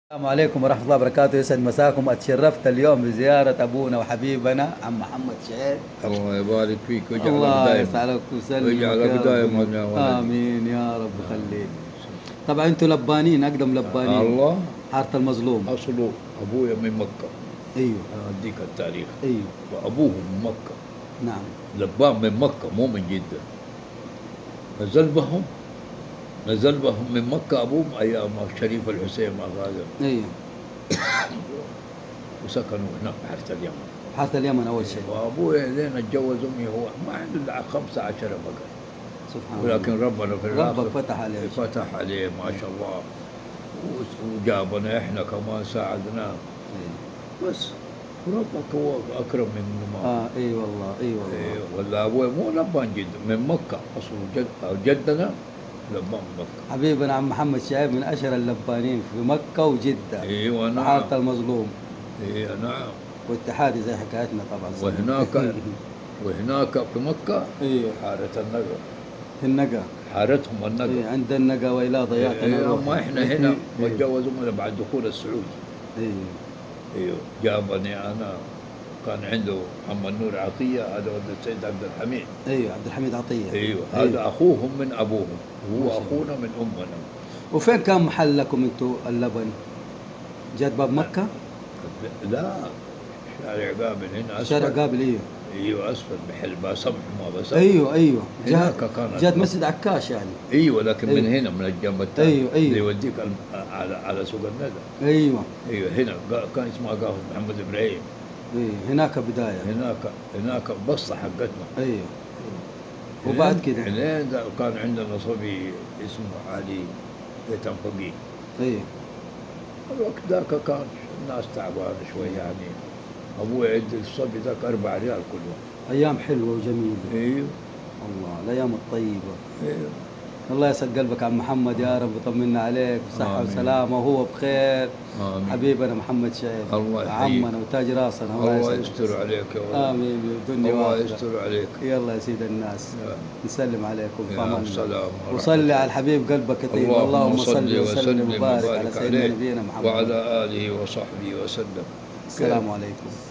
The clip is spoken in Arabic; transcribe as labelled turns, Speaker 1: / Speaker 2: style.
Speaker 1: السلام عليكم ورحمة الله وبركاته. يسعد مساكم. اتشرفت اليوم بزيارة أبونا وحبيبنا عم محمد شعيب.
Speaker 2: الله يبارك فيك ويجعلك
Speaker 1: الله
Speaker 2: دائما
Speaker 1: يسعدك ويسلمك
Speaker 2: ويجعلك
Speaker 1: يا
Speaker 2: دائما
Speaker 1: رب.
Speaker 2: يا ولدي.
Speaker 1: آمين يا رب يخليك. طبعا انتوا لبانين، أقدم لبانين.
Speaker 2: الله
Speaker 1: حارة المظلوم.
Speaker 2: أصله أبويا من مكة.
Speaker 1: أيوه
Speaker 2: أنا أديك التاريخ.
Speaker 1: أيوه
Speaker 2: وأبوه من مكة.
Speaker 1: نعم.
Speaker 2: لبان من مكة مو من جدة. نزل بهم من مكة أبوهم أيام الشريف الحسين ما غادر.
Speaker 1: أيوه
Speaker 2: وسكنوا هناك بحارة اليمن.
Speaker 1: حارة اليمن أول شيء.
Speaker 2: وأبويا لين اتجوز أمي هو ما عنده إلا 15 فقط.
Speaker 1: سبحان الله.
Speaker 2: ولكن ربنا في الآخر
Speaker 1: ربك فتح عليه.
Speaker 2: فتح عليه ما شاء الله. وجابنا احنا كمان ساعدناه.
Speaker 1: أيوه.
Speaker 2: بس ربك هو اكرم منه ما.
Speaker 1: اي والله اي والله.
Speaker 2: إيه ولا ابوي مو لبان جد من مكة اصله جدنا لبان مكة.
Speaker 1: حبيبنا عم محمد شعيب من اشهر اللبانين في مكة وجدة.
Speaker 2: ايوه نعم.
Speaker 1: حارة المظلوم.
Speaker 2: ايه نعم.
Speaker 1: واتحادي زي حكايتنا طبعا.
Speaker 2: وهناك في مكة.
Speaker 1: ايوه
Speaker 2: حارة النقا.
Speaker 1: في النقا.
Speaker 2: حارتهم النقا.
Speaker 1: إيه عند النقا وإلى ضياقنا.
Speaker 2: إيه ما احنا هنا وتجوزوا من بعد دخول السعودي.
Speaker 1: ايوه
Speaker 2: ايوه جابني انا. كان عنده محمد نور عطية، هذا ولد السيد عبد الحميد.
Speaker 1: ايوه عبد الحميد عطية.
Speaker 2: ايوه هذا اخوهم من ابوهم وهو اخونا من امنا.
Speaker 1: وفين كان محلكم انتم اللبن؟ جات باب مكة؟
Speaker 2: لا شارع قابل هنا اسفل.
Speaker 1: شارع قابل. ايوه
Speaker 2: ايوه اسفل محل بسمح ما بسمح.
Speaker 1: ايوه جات
Speaker 2: مسجد
Speaker 1: مسجد عكاش يعني.
Speaker 2: ايوه لكن
Speaker 1: أيوه.
Speaker 2: من هنا من الجنب الثاني.
Speaker 1: ايوه
Speaker 2: اللي يوديك على سوق الندى.
Speaker 1: ايوه
Speaker 2: ايوه هنا كان اسمها قهوة محمد ابراهيم.
Speaker 1: ايوه هناك بداية.
Speaker 2: هناك البسطة حقتنا.
Speaker 1: ايوه وبعد كده
Speaker 2: لين كان عندنا صبي اسمه علي يتم فقيه.
Speaker 1: ايوه
Speaker 2: الوقت ذاك كان الناس تعبانة شوي يعني. أبوي يدي الصبي ذاك 4 ريال كل يوم.
Speaker 1: ايام حلوة وجميلة.
Speaker 2: ايوه
Speaker 1: الله الايام الطيبة.
Speaker 2: ايوه
Speaker 1: الله يسعد قلبك عم محمد يا رب ويطمنا عليك بصحة وسلامة وهو بخير.
Speaker 2: آمين.
Speaker 1: حبيبنا محمد شعيب
Speaker 2: الله يحييك.
Speaker 1: عمنا وتاج راسنا.
Speaker 2: الله يستر عليك يا ولد.
Speaker 1: امين بالدنيا
Speaker 2: الله
Speaker 1: واخرة.
Speaker 2: يستر عليك.
Speaker 1: يلا يا سيد الناس. نسلم عليكم في امان الله.
Speaker 2: سلام
Speaker 1: وصلي على الحبيب قلبك يطيب. اللهم صل وسلم وبارك على سيدنا
Speaker 2: عليه
Speaker 1: نبينا محمد
Speaker 2: وعلى آله وصحبه وسلم.
Speaker 1: السلام عليكم.